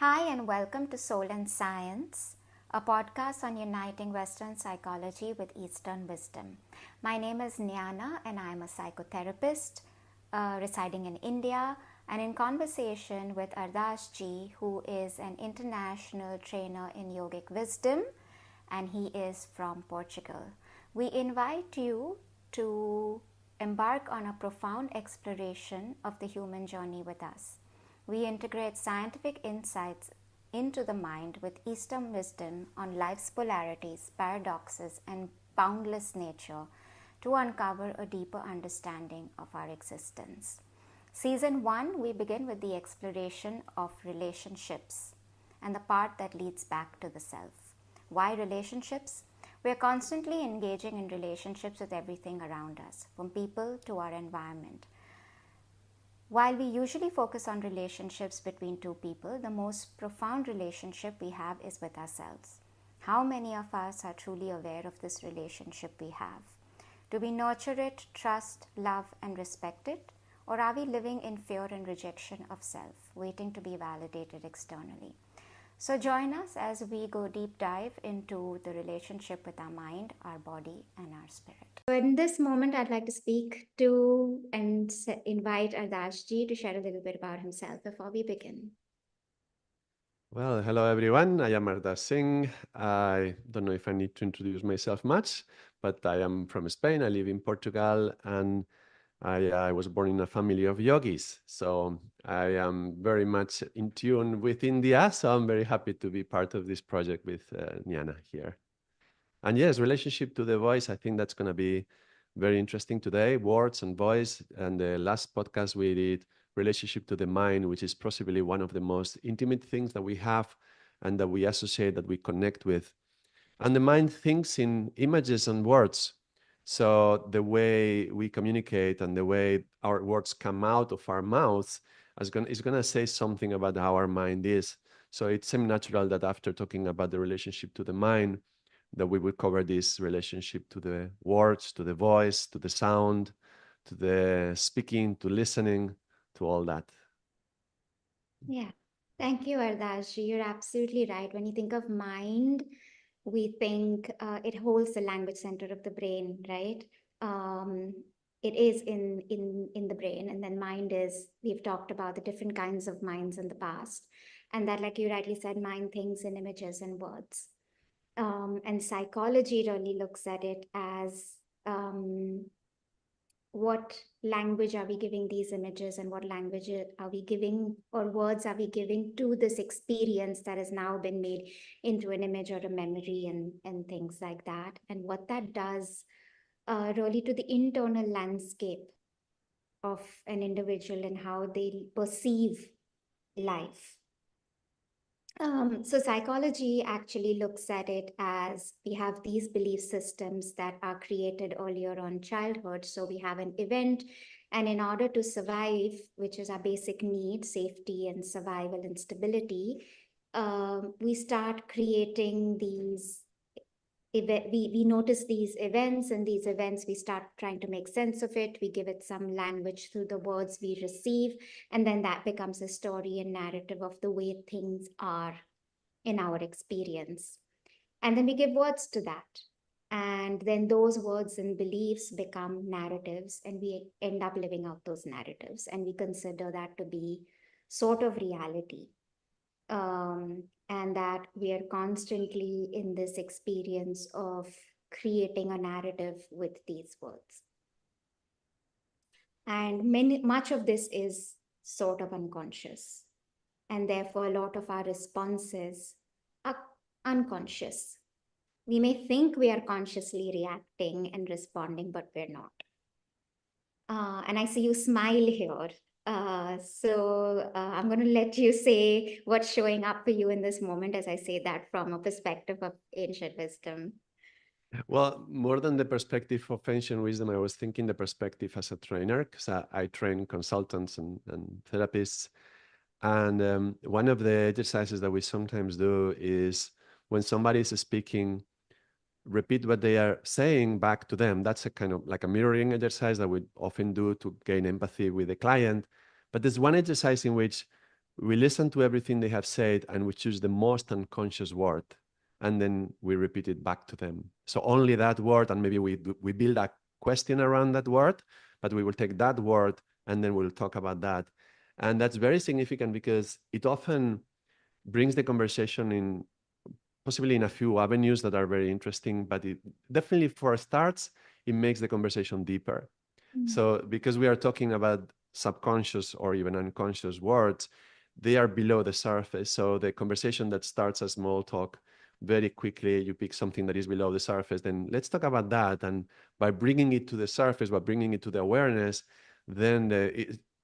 Hi, and welcome to Soul and Science, a podcast on uniting Western psychology with Eastern wisdom. My name is Nyana, and I'm a psychotherapist residing in India and in conversation with Ardaas ji, who is an international trainer in yogic wisdom, and he is from Portugal. We invite you to embark on a profound exploration of the human journey with us. We integrate scientific insights into the mind with Eastern wisdom on life's polarities, paradoxes, and boundless nature to uncover a deeper understanding of our existence. Season 1, we begin with the exploration of relationships and the part that leads back to the self. Why relationships? We are constantly engaging in relationships with everything around us, from people to our environment. While we usually focus on relationships between two people, the most profound relationship we have is with ourselves. How many of us are truly aware of this relationship we have? Do we nurture it, trust, love, and respect it? Or are we living in fear and rejection of self, waiting to be validated externally? So join us as we go deep dive into the relationship with our mind, our body, and our spirit. So in this moment, I'd like to speak to and invite Ardaas ji to share a little bit about himself before we begin. Well, hello everyone. I am Ardaas Singh. I don't know if I need to introduce myself much, but I am from Spain. I live in Portugal, and I was born in a family of yogis. So I am very much in tune with India. So I'm very happy to be part of this project with Nyana here. And yes, relationship to the voice, I think that's going to be very interesting today. Words and voice. And the last podcast we did, relationship to the mind, which is possibly one of the most intimate things that we have and that we associate, that we connect with. And the mind thinks in images and words. So the way we communicate and the way our words come out of our mouths is going to say something about how our mind is. So it seemed natural that after talking about the relationship to the mind, that we would cover this relationship to the words, to the voice, to the sound, to the speaking, to listening, to all that. Yeah. Thank you, Ardaas ji. You're absolutely right. When you think of mind, we think it holds the language center of the brain, right? Um, it is in the brain, and then mind is. We've talked about the different kinds of minds in the past, and that, like you rightly said, mind thinks in images and words. And psychology really looks at it as what language are we giving these images, and what language are we giving, or words are we giving to this experience that has now been made into an image or a memory, and things like that, and what that does really to the internal landscape of an individual and how they perceive life. So psychology actually looks at it as we have these belief systems that are created earlier on childhood. So we have an event, and in order to survive, which is our basic need, safety and survival and stability, we start creating these we notice these events, and these events we start trying to make sense of it. We give it some language through the words we receive, and then that becomes a story and narrative of the way things are in our experience. And then we give words to that. And then those words and beliefs become narratives, and we end up living out those narratives. And we consider that to be sort of reality. And that we are constantly in this experience of creating a narrative with these words. And much of this is sort of unconscious. And therefore, a lot of our responses are unconscious. We may think we are consciously reacting and responding, but we're not. And I see you smile here. I'm going to let you say what's showing up for you in this moment as I say that from a perspective of ancient wisdom. Well, more than the perspective of ancient wisdom, I was thinking the perspective as a trainer, because I train consultants and therapists. And one of the exercises that we sometimes do is when somebody is speaking, repeat what they are saying back to them. That's a kind of like a mirroring exercise that we often do to gain empathy with the client. But there's one exercise in which we listen to everything they have said and we choose the most unconscious word, and then we repeat it back to them. So only that word, and maybe we build a question around that word, but we will take that word and then we'll talk about that. And that's very significant because it often brings the conversation in possibly in a few avenues that are very interesting, but it definitely for starts, it makes the conversation deeper. Mm. So because we are talking about subconscious or even unconscious words, they are below the surface. So the conversation that starts as small talk, very quickly you pick something that is below the surface, then let's talk about that. And by bringing it to the surface, by bringing it to the awareness, then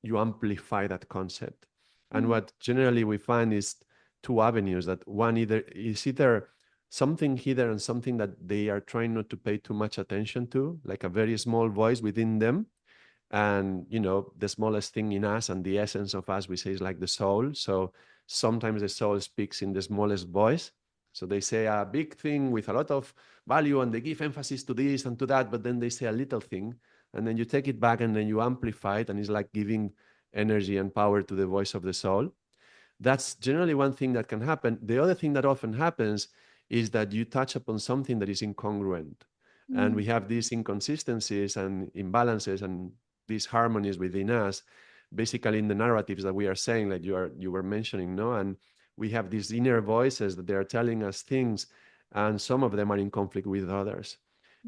you amplify that concept. And Mm. what generally we find is two avenues, that one either something hidden and something that they are trying not to pay too much attention to, like a very small voice within them. And the smallest thing in us and the essence of us, we say, is like the soul. So sometimes the soul speaks in the smallest voice. So they say a big thing with a lot of value and they give emphasis to this and to that, but then they say a little thing, and then you take it back and then you amplify it, and it's like giving energy and power to the voice of the soul. That's generally one thing that can happen. The other thing that often happens is that you touch upon something that is incongruent. And Mm. we have these inconsistencies and imbalances and these harmonies within us, basically in the narratives that we are saying, like you were mentioning, no? And we have these inner voices that they are telling us things, and some of them are in conflict with others.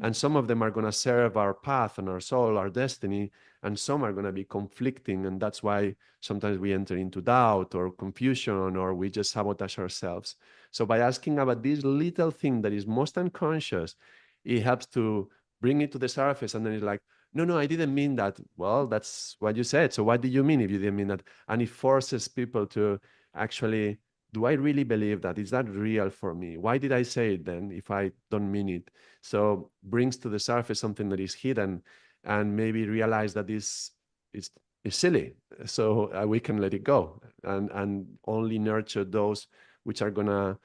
And some of them are going to serve our path and our soul, our destiny, and some are going to be conflicting. And that's why sometimes we enter into doubt or confusion, or we just sabotage ourselves. So by asking about this little thing that is most unconscious, it helps to bring it to the surface. And then it's like, no, no, I didn't mean that. Well, that's what you said. So what did you mean if you didn't mean that? And it forces people to actually, do I really believe that? Is that real for me? Why did I say it then if I don't mean it? So brings to the surface something that is hidden, and maybe realize that this is silly. So we can let it go, and only nurture those which are gonna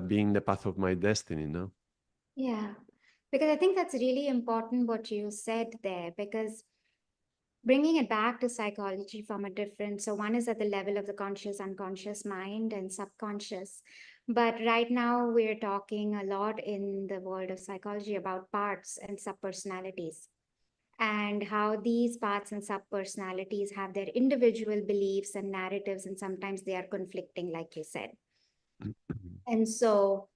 be in the path of my destiny. No. Yeah, because I think that's really important what you said there, because bringing it back to psychology from a different, so one is at the level of the conscious, unconscious mind and subconscious. But right now, we're talking a lot in the world of psychology about parts and subpersonalities, and how these parts and subpersonalities have their individual beliefs and narratives, and sometimes they are conflicting, like you said. And so,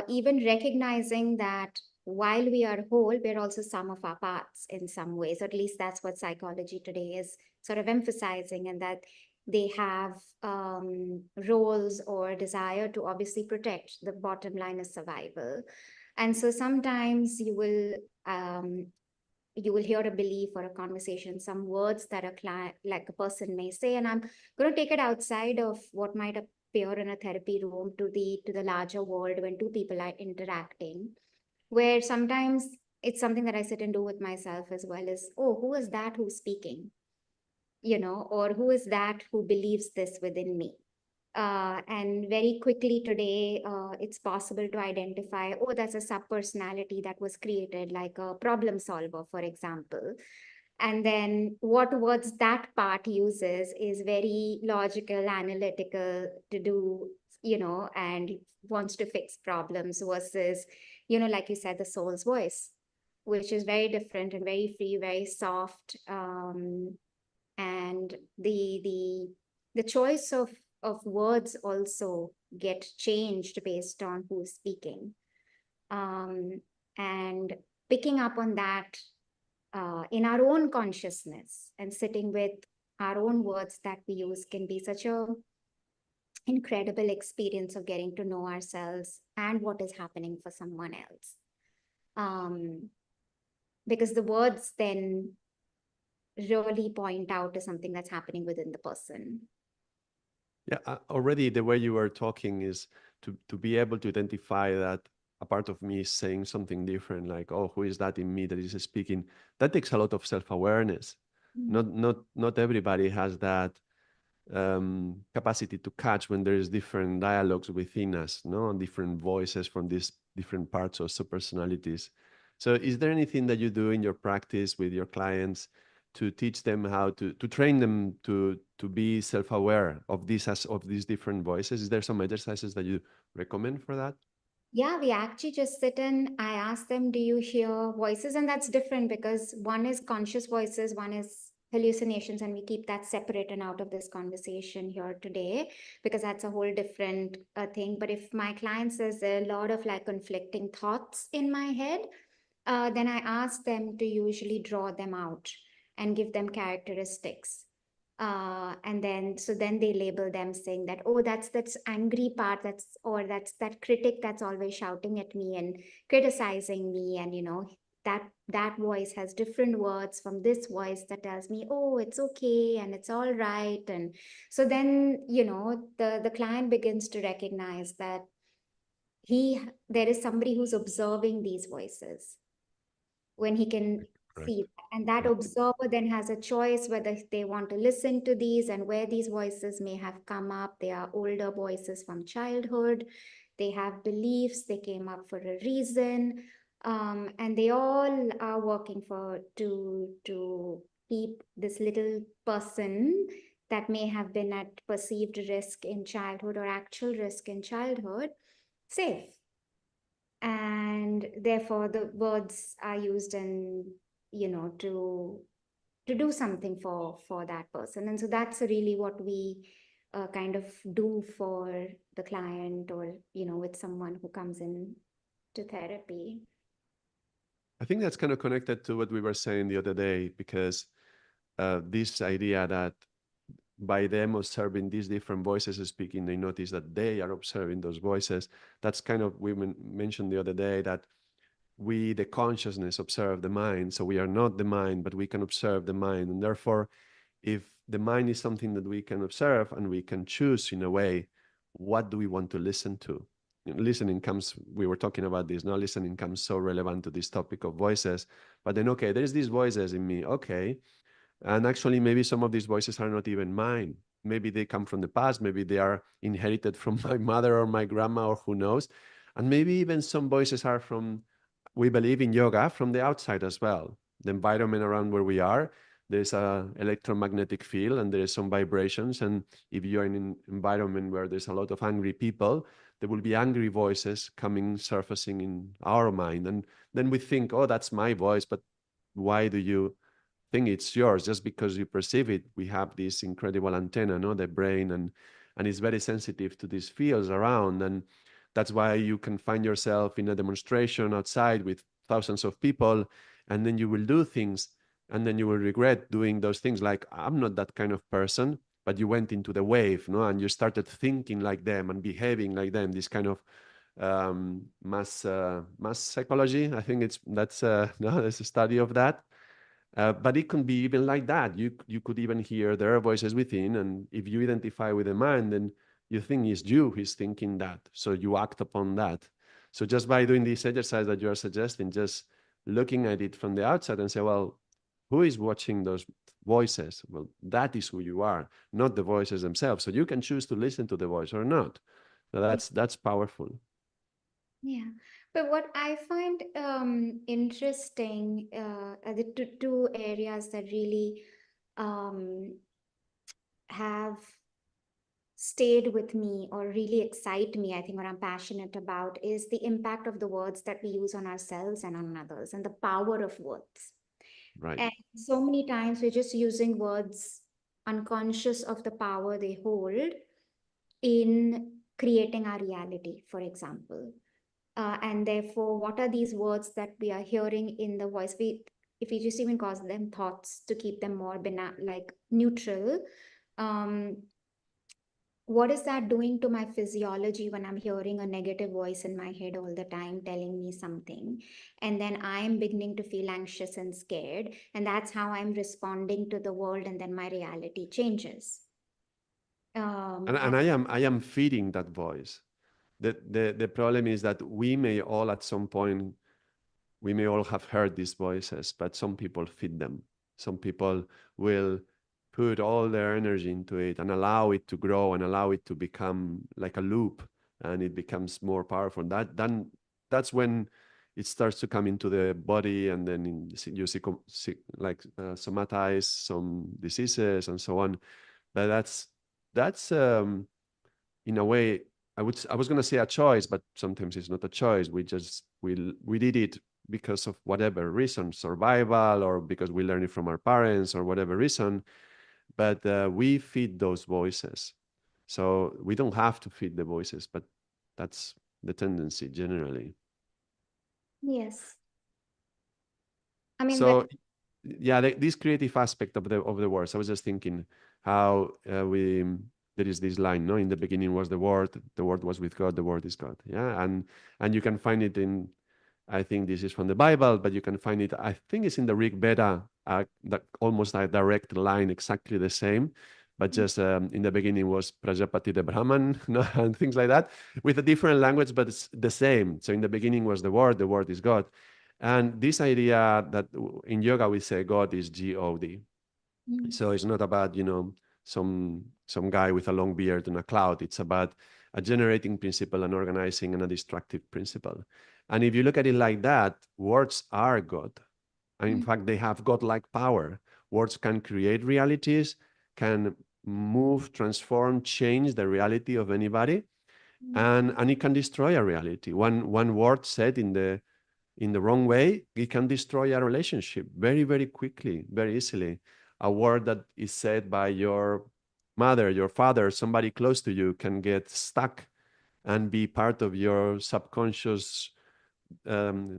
even recognizing that while we are whole, we're also some of our parts in some ways, or at least that's what psychology today is sort of emphasizing, and that they have roles or desire to obviously protect. The bottom line is survival. And so sometimes um, you will hear a belief or a conversation, some words that a client, like a person may say, and I'm going to take it outside of what might appear in a therapy room to the larger world when two people are interacting, where sometimes it's something that I sit and do with myself as well, is, oh, who is that who's speaking, or who is that who believes this within me? And very quickly today, it's possible to identify, oh, that's a subpersonality that was created, like a problem solver, for example. And then what words that part uses is very logical, analytical to do, and wants to fix problems versus, like you said, the soul's voice, which is very different and very free, very soft. And the choice of words also get changed based on who's speaking, um, and picking up on that in our own consciousness and sitting with our own words that we use can be such a incredible experience of getting to know ourselves and what is happening for someone else, um, because the words then really point out to something that's happening within the person. Yeah, already the way you were talking is to be able to identify that a part of me is saying something different, like, oh, who is that in me that is speaking? That takes a lot of self-awareness. Mm. Not everybody has that capacity to catch when there is different dialogues within us, no, different voices from these different parts or subpersonalities. So, is there anything that you do in your practice with your clients to teach them how to train them to be self-aware of these different voices? Is there some exercises that you recommend for that? Yeah, we actually just sit in. I ask them, do you hear voices? And that's different because one is conscious voices, one is hallucinations, and we keep that separate and out of this conversation here today because that's a whole different thing. But if my client says there are a lot of like conflicting thoughts in my head, then I ask them to usually draw them out and give them characteristics. And then so then they label them saying that, oh, that's angry part, that's or that's that critic that's always shouting at me and criticizing me, and that voice has different words from this voice that tells me, oh, it's okay and it's all right. And so then the client begins to recognize that there is somebody who's observing these voices when he can Correct. see that. And that Yeah. observer then has a choice whether they want to listen to these and where these voices may have come up. They are older voices from childhood. They have beliefs. They came up for a reason. And they all are working to keep this little person that may have been at perceived risk in childhood or actual risk in childhood safe, and therefore the words are used in to do something for that person. And so that's really what we kind of do for the client, or with someone who comes in to therapy. I think that's kind of connected to what we were saying the other day, because this idea that by them observing these different voices speaking, they notice that they are observing those voices. That's kind of, we mentioned the other day that we, the consciousness, observe the mind. So we are not the mind, but we can observe the mind. And therefore, if the mind is something that we can observe and we can choose in a way, what do we want to listen to? Listening comes, we were talking about this, now listening comes so relevant to this topic of voices. But then, okay, there's these voices in me. Okay, and actually, maybe some of these voices are not even mine. Maybe they come from the past. Maybe they are inherited from my mother or my grandma, or who knows. And maybe even some voices are from, we believe in yoga, from the outside as well. The environment around where we are, there's a electromagnetic field and there is some vibrations. And if you're in an environment where there's a lot of angry people, there will be angry voices coming, surfacing in our mind. And then we think, oh, that's my voice. But why do you think it's yours? Just because you perceive it? We have this incredible antenna, no, the brain, and it's very sensitive to these fields around. And that's why you can find yourself in a demonstration outside with thousands of people, and then you will do things, and then you will regret doing those things. Like, I'm not that kind of person, but you went into the wave, no, and you started thinking like them and behaving like them. This kind of mass psychology, I think that's no, there's a study of that. But it can be even like that. You could even hear their voices within, and if you identify with the mind, then you think it's you who's thinking that, so you act upon that. So just by doing this exercise that you are suggesting, just looking at it from the outside and say, well, who is watching those voices? Well, that is who you are, not the voices themselves. So you can choose to listen to the voice or not. So that's powerful. Yeah, but what I find interesting are the two areas that really um, have stayed with me or really excite me, I think, what I'm passionate about is the impact of the words that we use on ourselves and on others, and the power of words. Right. And so many times we're just using words unconscious of the power they hold in creating our reality, for example. And therefore, what are these words that we are hearing in the voice? If we just even call them thoughts to keep them more like neutral, um, what is that doing to my physiology when I'm hearing a negative voice in my head all the time telling me something? And then I'm beginning to feel anxious and scared. And that's how I'm responding to the world. And then my reality changes. And And I am feeding that voice. The problem is that we may all at some point, we may all have heard these voices, but some people feed them. Some people will put all their energy into it and allow it to grow and allow it to become like a loop, and it becomes more powerful. That's when it starts to come into the body, and then you see like somatize some diseases and so on. But that's in a way, I was gonna say a choice, but sometimes it's not a choice. We did it because of whatever reason, survival, or because we learned it from our parents, or whatever reason. But we feed those voices, so we don't have to feed the voices, but that's the tendency generally. Yes. I mean, So yeah, this creative aspect of the words. I was just thinking how we there is this line, no, in the beginning was the word was with God, the word is God. Yeah, and you can find it in, I think this is from the Bible, but you can find it, I think it's in the Rig Veda, that almost a direct line, exactly the same, but just in the beginning was Prajapati the Brahman, no, and things like that, with a different language, but it's the same. So in the beginning was the word is God. And this idea that in yoga we say God is God. mm, So it's not about, some guy with a long beard on a cloud. It's about a generating principle, an organizing, and a destructive principle. And if you look at it like that, words are God. And in mm, fact, they have godlike power. Words can create realities, can move, transform, change the reality of anybody, mm, and it can destroy a reality. One word said in the wrong way, it can destroy a relationship very, very quickly, very easily. A word that is said by your mother, your father, somebody close to you can get stuck and be part of your subconscious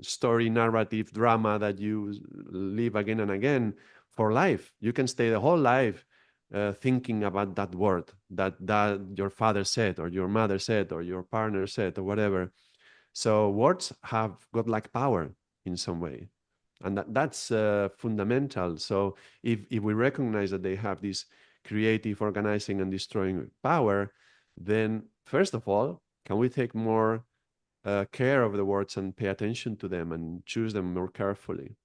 story, narrative, drama that you live again and again for life. You can stay the whole life thinking about that word that your father said, or your mother said, or your partner said, or whatever. So words have godlike power in some way, and that's fundamental. So if we recognize that they have this creative, organizing, and destroying power, then first of all, can we take more care of the words and pay attention to them and choose them more carefully?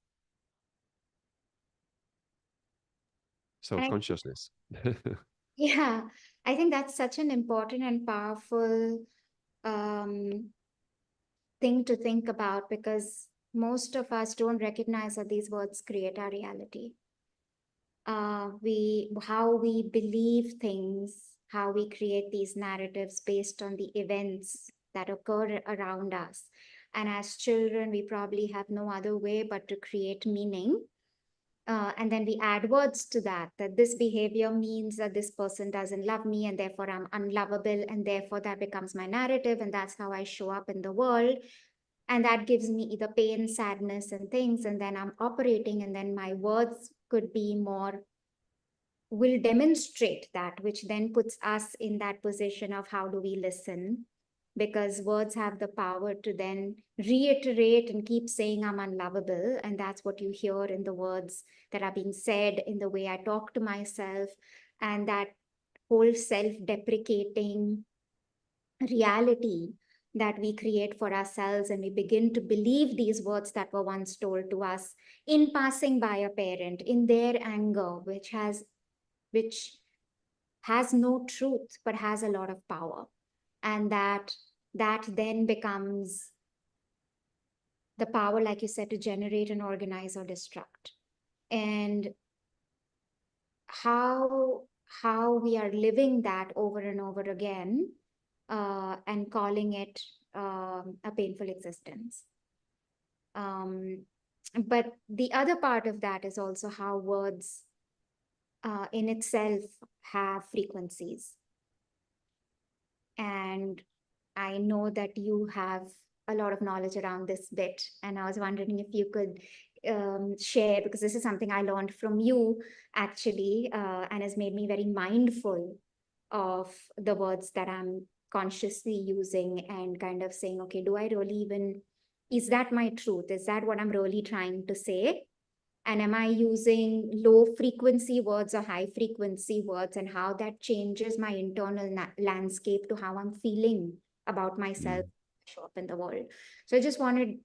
So and I, consciousness. yeah, I think that's such an important and powerful um, thing to think about, because most of us don't recognize that these words create our reality. We how we believe things, how we create these narratives based on the events that occur around us. And as children, we probably have no other way but to create meaning. And then we add words to that, that this behavior means that this person doesn't love me and therefore I'm unlovable. And therefore that becomes my narrative. And that's how I show up in the world. And that gives me either pain, sadness, and things. And then I'm operating, and then my words could be more, will demonstrate that, which then puts us in that position of how do we listen, because words have the power to then reiterate and keep saying I'm unlovable. And that's what you hear in the words that are being said, in the way I talk to myself, and that whole self-deprecating reality that we create for ourselves. And we begin to believe these words that were once told to us in passing by a parent in their anger, which has no truth but has a lot of power. And that then becomes the power, like you said, to generate and organize or destruct. And how how we are living that over and over again, and calling it a painful existence. Um, but the other part of that is also how words in itself have frequencies. And I know that you have a lot of knowledge around this bit, and I was wondering if you could share, because this is something I learned from you actually, and has made me very mindful of the words that I'm consciously using, and kind of saying, okay, do I really even, is that my truth? Is that what I'm really trying to say? And am I using low frequency words or high frequency words, and how that changes my internal landscape to how I'm feeling about myself, Mm. show up in the world? So I just wanted,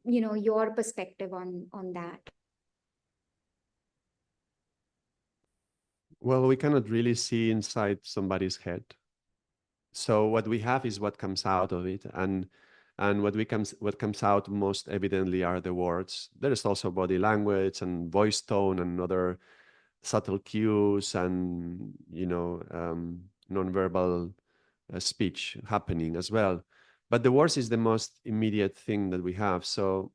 your perspective on that. Well, we cannot really see inside somebody's head. So what we have is what comes out of it, and what comes out most evidently are the words. There is also body language and voice tone and other subtle cues and nonverbal speech happening as well. But the words is the most immediate thing that we have. So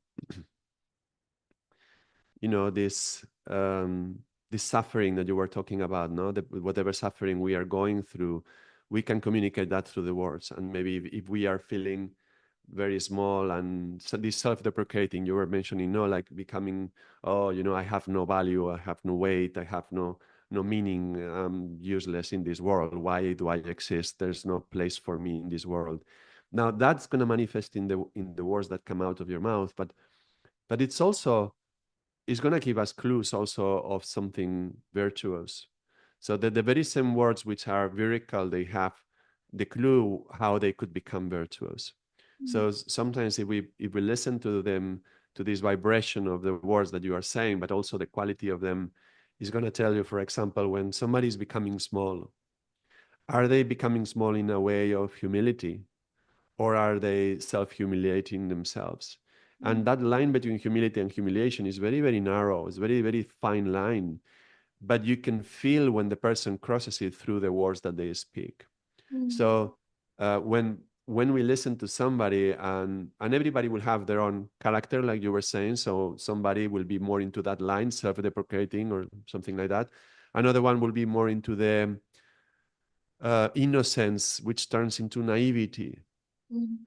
this this suffering that you were talking about, no, whatever suffering we are going through, we can communicate that through the words. And maybe if we are feeling very small and so this self-deprecating you were mentioning, no, like becoming, oh, I have no value, I have no weight, I have no meaning, I'm useless in this world, why do I exist, there's no place for me in this world. Now that's going to manifest in the words that come out of your mouth, but it's going to give us clues also of something virtuous. So that the very same words which are lyrical, they have the clue how they could become virtuous. So sometimes if we listen to them, to this vibration of the words that you are saying, but also the quality of them, is going to tell you, for example, when somebody is becoming small, are they becoming small in a way of humility, or are they self-humiliating themselves? And that line between humility and humiliation is very, very narrow. It's very, very fine line, but you can feel when the person crosses it through the words that they speak. So when we listen to somebody, and everybody will have their own character, like you were saying. So somebody will be more into that line, self-deprecating or something like that. Another one will be more into the innocence, which turns into naivety.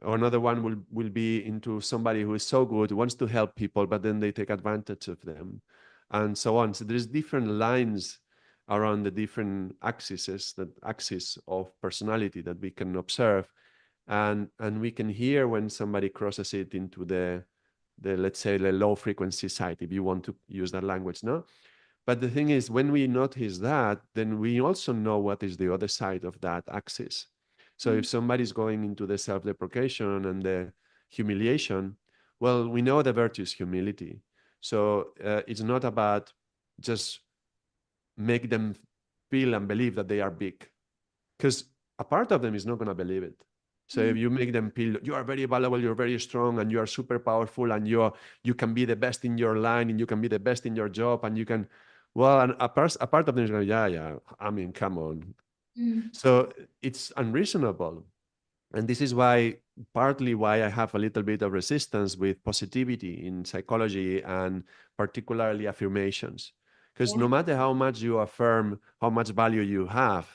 Or another one will be into somebody who is so good, wants to help people, but then they take advantage of them, and so on. So there's different lines around the different axis of personality that we can observe, and we can hear when somebody crosses it into the let's say the low frequency side, if you want to use that language, no? But the thing is, when we notice that, then we also know what is the other side of that axis. So if somebody's going into the self-deprecation and the humiliation, well, we know the virtue is humility. So it's not about just make them feel and believe that they are big, because a part of them is not going to believe it. So if you make them feel you are very valuable, you're very strong, and you are super powerful, and you can be the best in your line, and you can be the best in your job, and you can, well, and a part of them is going, yeah, I mean, come on. So it's unreasonable, and this is why, partly why I have a little bit of resistance with positivity in psychology, and particularly affirmations, because no matter how much you affirm how much value you have,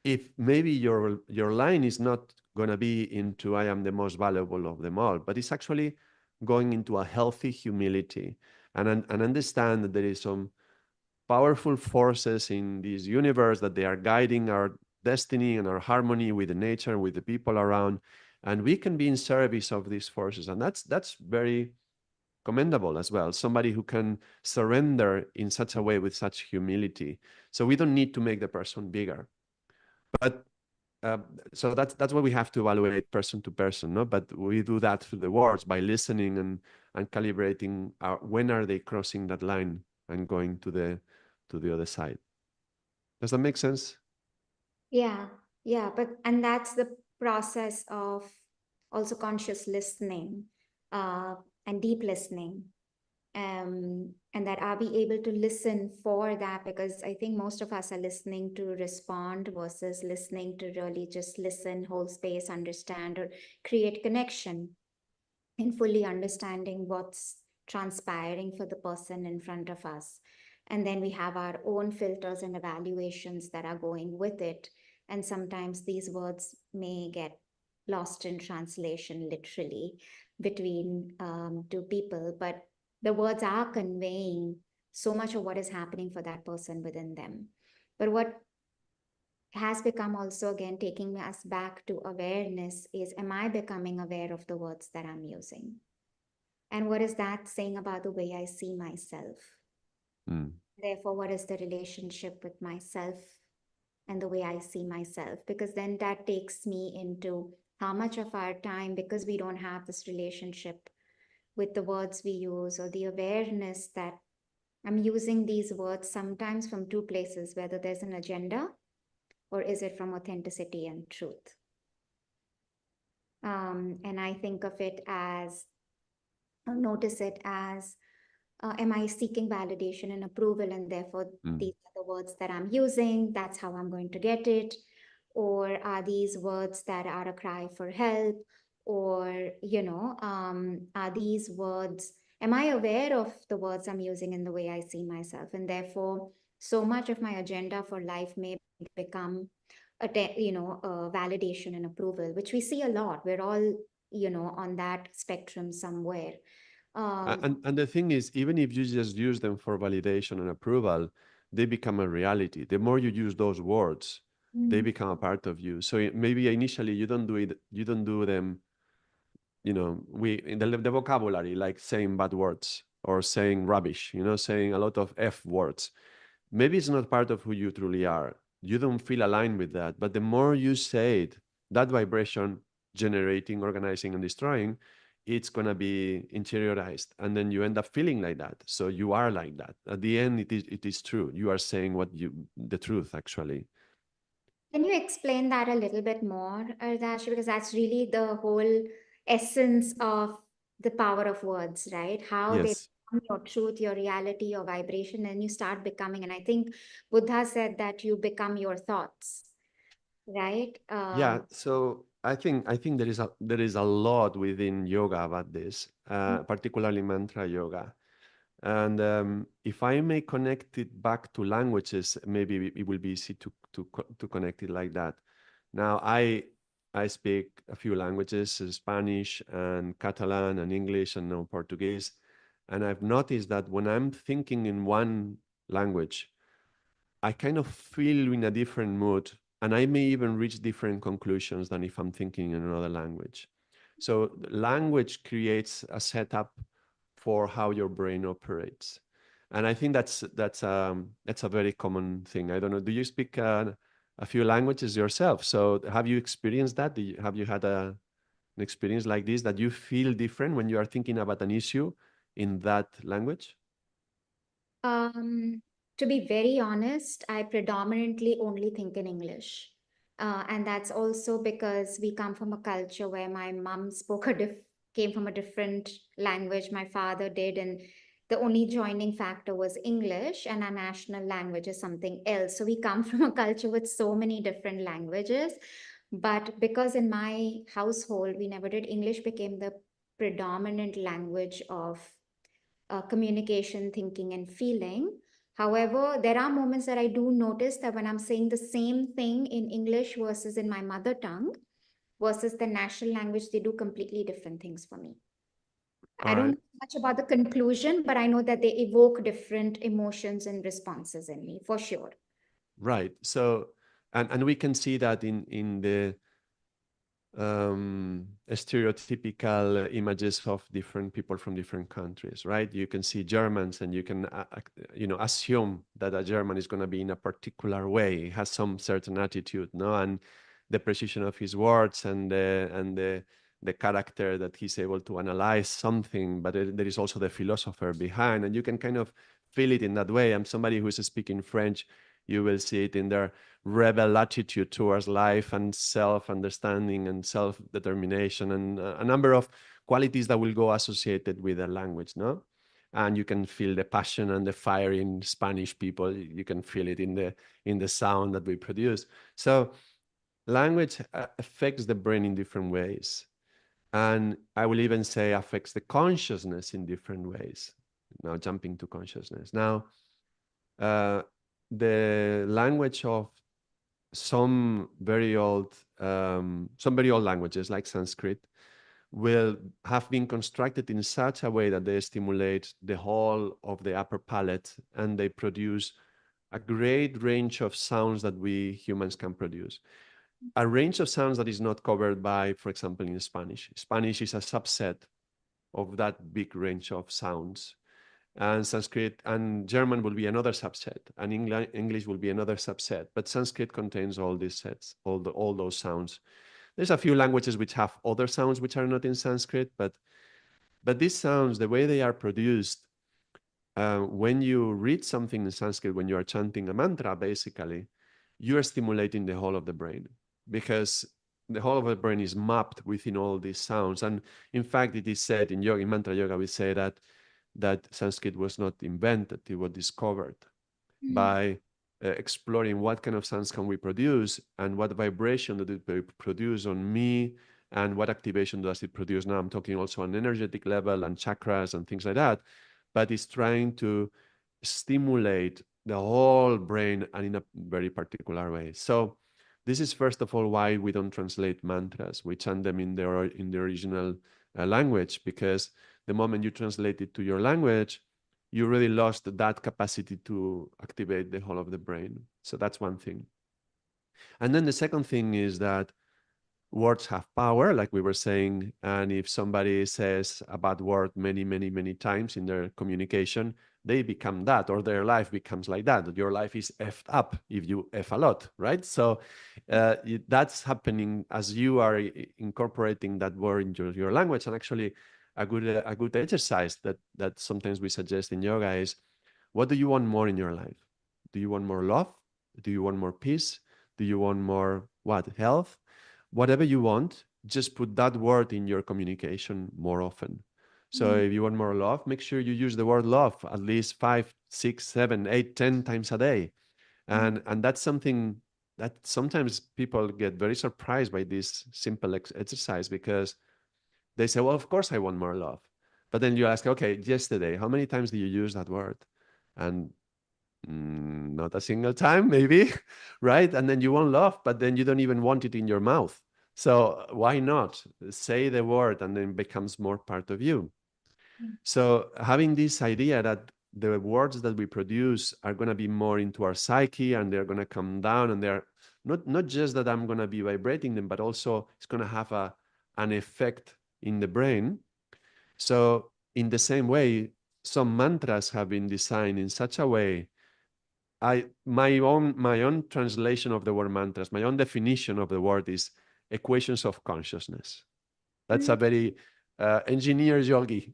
if maybe your line is not going to be into I am the most valuable of them all, but it's actually going into a healthy humility, and understand that there is some powerful forces in this universe that they are guiding our destiny and our harmony with the nature, with the people around, and we can be in service of these forces, and that's very commendable as well. Somebody who can surrender in such a way with such humility. So we don't need to make the person bigger, but uh, so that's what we have to evaluate person to person, no? But we do that through the words, by listening and calibrating when are they crossing that line and going to the other side. Does that make sense? Yeah, yeah, and that's the process of also conscious listening, uh, and deep listening. And that are we able to listen for that? Because I think most of us are listening to respond versus listening to really just listen, hold space, understand, or create connection in fully understanding what's transpiring for the person in front of us. And then we have our own filters and evaluations that are going with it. And sometimes these words may get lost in translation, literally, between two people. But the words are conveying so much of what is happening for that person within them. But what has become also, again, taking us back to awareness is, am I becoming aware of the words that I'm using? And what is that saying about the way I see myself? Mm. Therefore, what is the relationship with myself and the way I see myself? Because then that takes me into how much of our time, because we don't have this relationship with the words we use, or the awareness that I'm using these words sometimes from two places, whether there's an agenda or is it from authenticity and truth. And I think of it as, notice it as Am I seeking validation and approval, and therefore Mm. these are the words that I'm using, that's how I'm going to get it? Or are these words that are a cry for help? Or, are these words, am I aware of the words I'm using in the way I see myself? And therefore, so much of my agenda for life may become validation and approval, which we see a lot. We're all, on that spectrum somewhere. um And the thing is, even if you just use them for validation and approval, they become a reality. The more you use those words, they Mm. become a part of you. So maybe initially you don't do them, we in the vocabulary, like saying bad words or saying rubbish, saying a lot of F words. Maybe it's not part of who you truly are. You don't feel aligned with that. But the more you say it, that vibration generating, organizing, and destroying, it's going to be interiorized. And then you end up feeling like that. So you are like that. At the end, it is true. You are saying the truth, actually. Can you explain that a little bit more, Ardash? Because that's really the whole essence of the power of words, right? How they Yes. become your truth, your reality, your vibration, and you start becoming. And I think Buddha said that you become your thoughts, right? Yeah. So I think there is a lot within yoga about this, particularly mantra yoga. And if I may connect it back to languages, maybe it will be easy to connect it like that. Now, I speak a few languages, Spanish and Catalan and English and now Portuguese. And I've noticed that when I'm thinking in one language, I kind of feel in a different mood, and I may even reach different conclusions than if I'm thinking in another language. So language creates a setup for how your brain operates, and I think that's a very common thing. I don't know. Do you speak a few languages yourself? So have you experienced that? Have you had an experience like this, that you feel different when you are thinking about an issue in that language? Um, to be very honest, I predominantly only think in English. And that's also because we come from a culture where my mom came from a different language, my father did, and the only joining factor was English, and our national language is something else. So we come from a culture with so many different languages. But because in my household, we never did, English became the predominant language of communication, thinking, and feeling. However, there are moments that I do notice that when I'm saying the same thing in English versus in my mother tongue versus the national language, they do completely different things for me. I All don't right. know much about the conclusion, but I know that they evoke different emotions and responses in me for sure. Right. So, and we can see that in the stereotypical images of different people from different countries, right? You can see Germans, and you can assume that a German is going to be in a particular way, has some certain attitude, no, and the precision of his words and the character that he's able to analyze something, but there is also the philosopher behind, and you can kind of feel it in that way. I'm somebody who is speaking French. You will see it in their rebel attitude towards life and self-understanding and self-determination, and a number of qualities that will go associated with a language, no? And you can feel the passion and the fire in Spanish people. You can feel it in the sound that we produce. So language affects the brain in different ways, and I will even say affects the consciousness in different ways. Now, jumping to consciousness. Now, uh, the language of some very old languages like Sanskrit will have been constructed in such a way that they stimulate the whole of the upper palate, and they produce a great range of sounds that we humans can produce. A range of sounds that is not covered by, for example, in Spanish. Spanish is a subset of that big range of sounds, and Sanskrit and German will be another subset, and English will be another subset. But Sanskrit contains all these sets, all those sounds. There's a few languages which have other sounds which are not in Sanskrit, but these sounds, the way they are produced, when you read something in Sanskrit, when you are chanting a mantra, basically, you are stimulating the whole of the brain, because the whole of the brain is mapped within all these sounds. And in fact, it is said in yoga, in mantra yoga, we say that that Sanskrit was not invented, it was discovered Mm. by exploring what kind of sounds can we produce and what vibration did it produce on me and what activation does it produce. Now I'm talking also on energetic level and chakras and things like that, but it's trying to stimulate the whole brain and in a very particular way. So this is first of all why we don't translate mantras. We chant them in the original language, because the moment you translate it to your language, you really lost that capacity to activate the whole of the brain. So that's one thing. And then the second thing is that words have power, like we were saying. And if somebody says a bad word many, many, many times in their communication, they become that, or their life becomes like that. Your life is effed up if you F a lot, right? So that's happening as you are incorporating that word into your language. And actually, a good exercise that sometimes we suggest in yoga is, what do you want more in your life? Do you want more love? Do you want more peace? Do you want more what? Health? Whatever you want, just put that word in your communication more often. So Mm. if you want more love, make sure you use the word love at least 5, 6, 7, 8, 10 times a day. And that's something that sometimes people get very surprised by this simple exercise, because they say, well, of course I want more love. But then you ask, okay, yesterday, how many times do you use that word? And not a single time, maybe, right? And then you want love, but then you don't even want it in your mouth. So why not say the word and then it becomes more part of you? Mm. So having this idea that the words that we produce are going to be more into our psyche and they're going to come down, and they're not just that I'm going to be vibrating them, but also it's going to have an effect in the brain. So in the same way, some mantras have been designed in such a way. My own translation of the word mantras, my own definition of the word is equations of consciousness. That's a Mm. very engineer yogi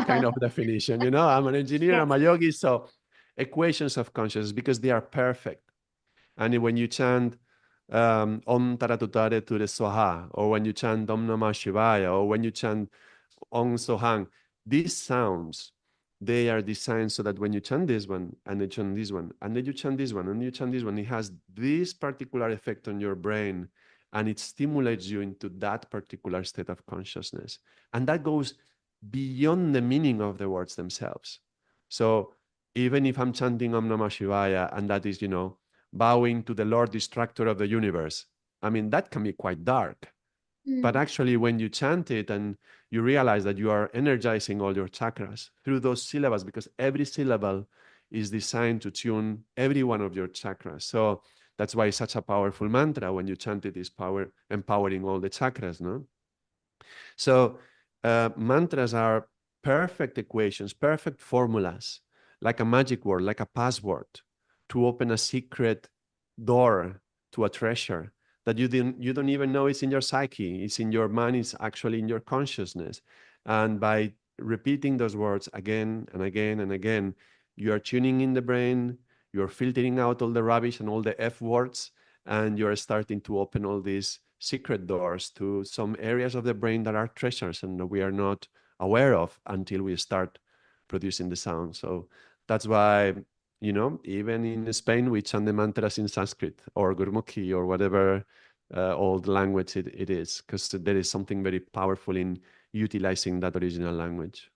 kind of definition. I'm an engineer, I'm Yes. a yogi, so equations of consciousness, because they are perfect. And when you chant Om Taratutare to the Swaha, or when you chant Om Namah Shivaya, or when you chant Om Sohang, these sounds, they are designed so that when you chant this one, and you chant this one, and then you chant this one, and you chant this one, it has this particular effect on your brain, and it stimulates you into that particular state of consciousness. And that goes beyond the meaning of the words themselves. So even if I'm chanting Om Namah Shivaya, and that is, bowing to the Lord Destructor of the universe, I mean, that can be quite dark. But Mm. actually, when you chant it and you realize that you are energizing all your chakras through those syllables, because every syllable is designed to tune every one of your chakras. So that's why it's such a powerful mantra. When you chant it, is power empowering all the chakras, no? So mantras are perfect equations, perfect formulas, like a magic word, like a password to open a secret door to a treasure that you don't even know it's in your psyche. It's in your mind. It's actually in your consciousness. And by repeating those words again and again and again, you are tuning in the brain. You're filtering out all the rubbish and all the F words, and you're starting to open all these secret doors to some areas of the brain that are treasures and we are not aware of until we start producing the sound. So that's why, even in Spain, we chant the mantras in Sanskrit or Gurmukhi or whatever old language it is, because there is something very powerful in utilizing that original language.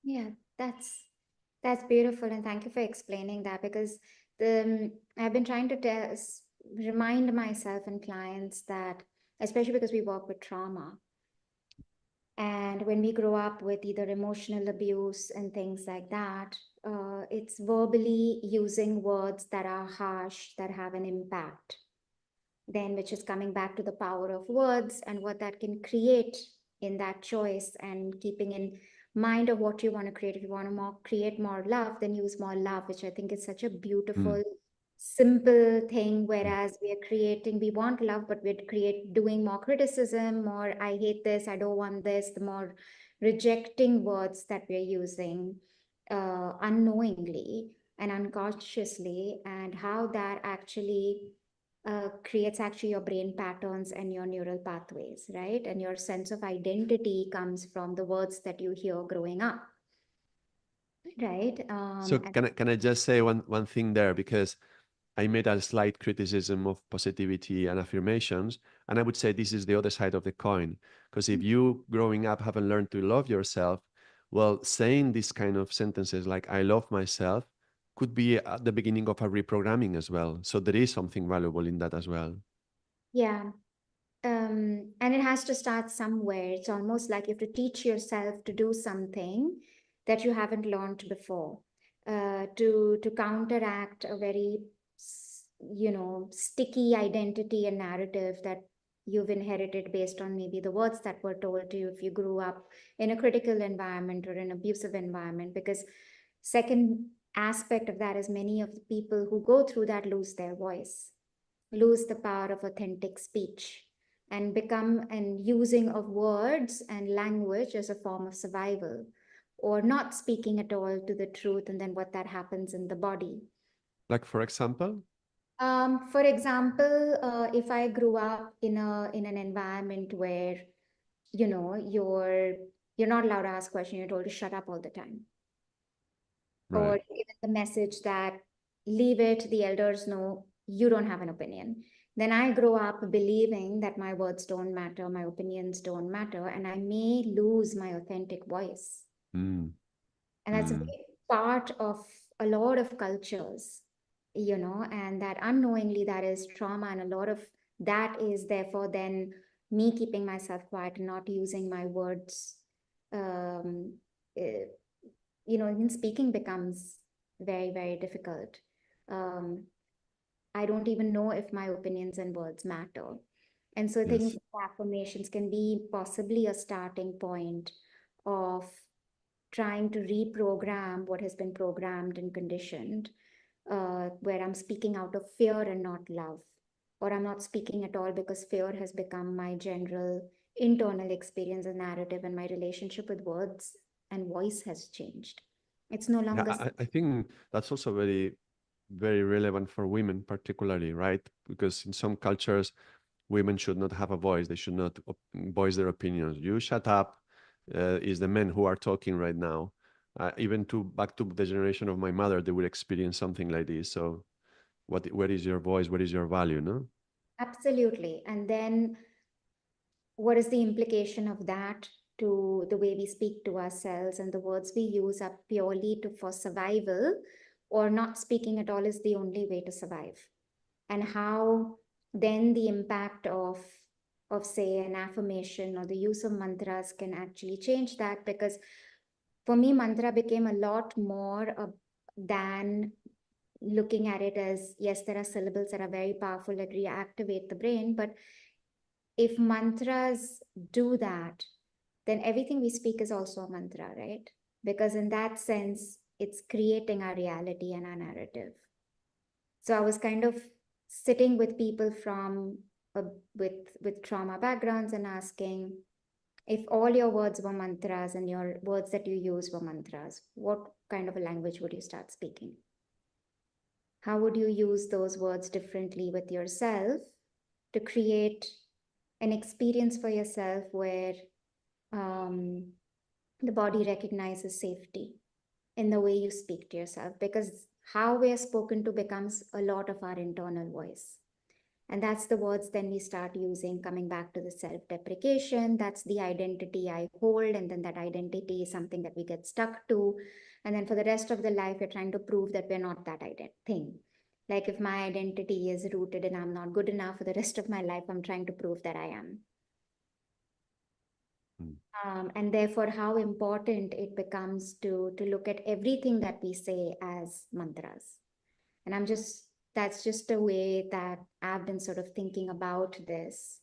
Yeah, that's beautiful, and thank you for explaining that, because I've been trying to remind myself and clients that, especially because we work with trauma, and when we grow up with either emotional abuse and things like that, it's verbally using words that are harsh, that have an impact, then which is coming back to the power of words and what that can create in that choice, and keeping in mind of what you want to create. If you want to create more love, then use more love, which I think is such a Mm, beautiful simple thing. mm, Whereas we want love, but we're doing more criticism, more I hate this, I don't want this, the more rejecting words that we're using unknowingly and unconsciously, and how that actually creates actually your brain patterns and your neural pathways, right? And your sense of identity comes from the words that you hear growing up. right? So And can I just say one thing there, because I made a slight criticism of positivity and affirmations, and I would say this is the other side of the coin. Because if you growing up haven't learned to love yourself, well, saying these kind of sentences like "I love myself" could be at the beginning of a reprogramming as well. So there is something valuable in that as well. yeah, and it has to start somewhere. It's almost like you have to teach yourself to do something that you haven't learned before, to counteract a very, sticky identity and narrative that you've inherited based on maybe the words that were told to you if you grew up in a critical environment or an abusive environment. Because second aspect of that is many of the people who go through that lose their voice, lose the power of authentic speech, and become an using of words and language as a form of survival, or not speaking at all to the truth, and then what that happens in the body. Like for example, For example, if I grew up in an environment where you're not allowed to ask questions, you're told to shut up all the time, right? or given the message that leave it, the elders know you don't have an opinion. Then I grow up believing that my words don't matter, my opinions don't matter, and I may lose my authentic voice. Mm, And that's a mm. big part of a lot of cultures, and that unknowingly that is trauma. And a lot of that is therefore then me keeping myself quiet and not using my words. Um, eh, Even speaking becomes very, very difficult. Um, I don't even know if my opinions and words matter. And so things Yes. like affirmations can be possibly a starting point of trying to reprogram what has been programmed and conditioned, where I'm speaking out of fear and not love, or I'm not speaking at all because fear has become my general internal experience and narrative, and my relationship with words and voice has changed. It's no Yeah, longer. I think that's also very relevant for women, particularly, right? Because in some cultures, women should not have a voice. They should not voice their opinions. You shut up, is the men who are talking right now. Even to back to the generation of my mother, they would experience something like this. So, where is your voice? What is your value? No. Absolutely. And then what is the implication of that to the way we speak to ourselves, and the words we use are purely to for survival, or not speaking at all is the only way to survive? And how then the impact of say an affirmation or the use of mantras can actually change that. Because for me mantra became a lot more than looking at it as, yes, there are syllables that are very powerful that reactivate the brain, but if mantras do that, then everything we speak is also a mantra, right? Because in that sense, it's creating our reality and our narrative. So I was kind of sitting with people from uh, with trauma backgrounds and asking, if all your words were mantras and your words that you use were mantras, what kind of a language would you start speaking? How would you use those words differently with yourself to create an experience for yourself where um, the body recognizes safety in the way you speak to yourself? Because how we are spoken to becomes a lot of our internal voice. And that's the words then we start using, coming back to the self deprecation. That's the identity I hold. And then that identity is something that we get stuck to. And then for the rest of the life, we're trying to prove that we're not that thing. Like if my identity is rooted in I'm not good enough, for the rest of my life, I'm trying to prove that I am. Mm. And therefore, how important it becomes to look at everything that we say as mantras. And that's just a way that I've been sort of thinking about this.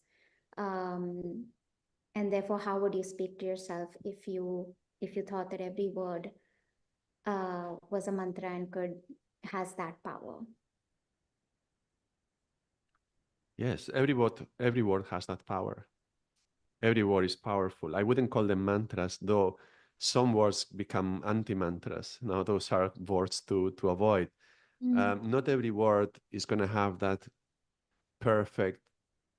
Um, and therefore, how would you speak to yourself if you thought that every word was a mantra and could has that power? Yes, every word has that power. Every word is powerful. I wouldn't call them mantras, though some words become anti-mantras. Now, those are words to avoid. Mm. Not every word is going to have that perfect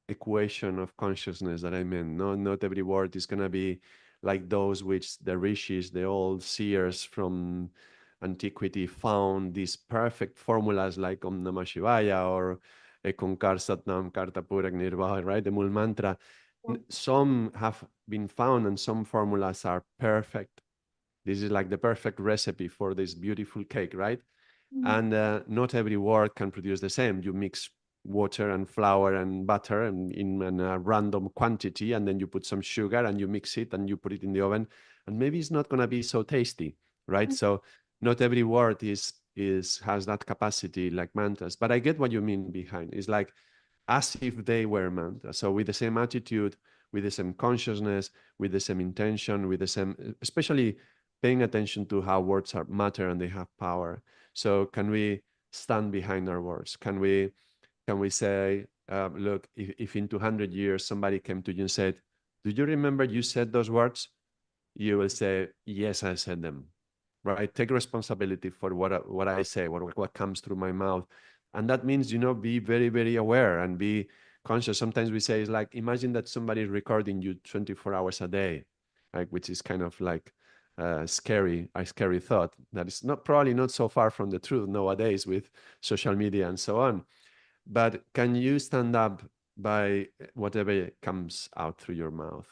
equation of consciousness that I meant. No, not every word is going to be like those which the rishis, the old seers from antiquity found these perfect formulas like Om Namah Shivaya or Ekonkar Satnam Karta Purak Nirvaha, right? The Mul Mantra. Some have been found and some formulas are perfect. This is like the perfect recipe for this beautiful cake, right? Mm. And not every word can produce the same. You mix water and flour and butter and in a random quantity, and then you put some sugar and you mix it and you put it in the oven, and maybe it's not going to be so tasty, right? So not every word is has that capacity like mantras, but I get what you mean behind. It's like as if they were mantras. So with the same attitude, with the same consciousness, with the same intention, with the same, especially paying attention to how words are matter and they have power. So can we stand behind our words? Can we say, look, if in 200 years somebody came to you and said, "Do you remember you said those words?" You will say, "Yes, I said them." Right? Take responsibility for what I say, what comes through my mouth, and that means be very very aware and be conscious. Sometimes we say it's like imagine that somebody is recording you 24 hours a day, like which is kind of like a scary thought that is not probably not so far from the truth nowadays with social media and so on. But can you stand up by whatever comes out through your mouth?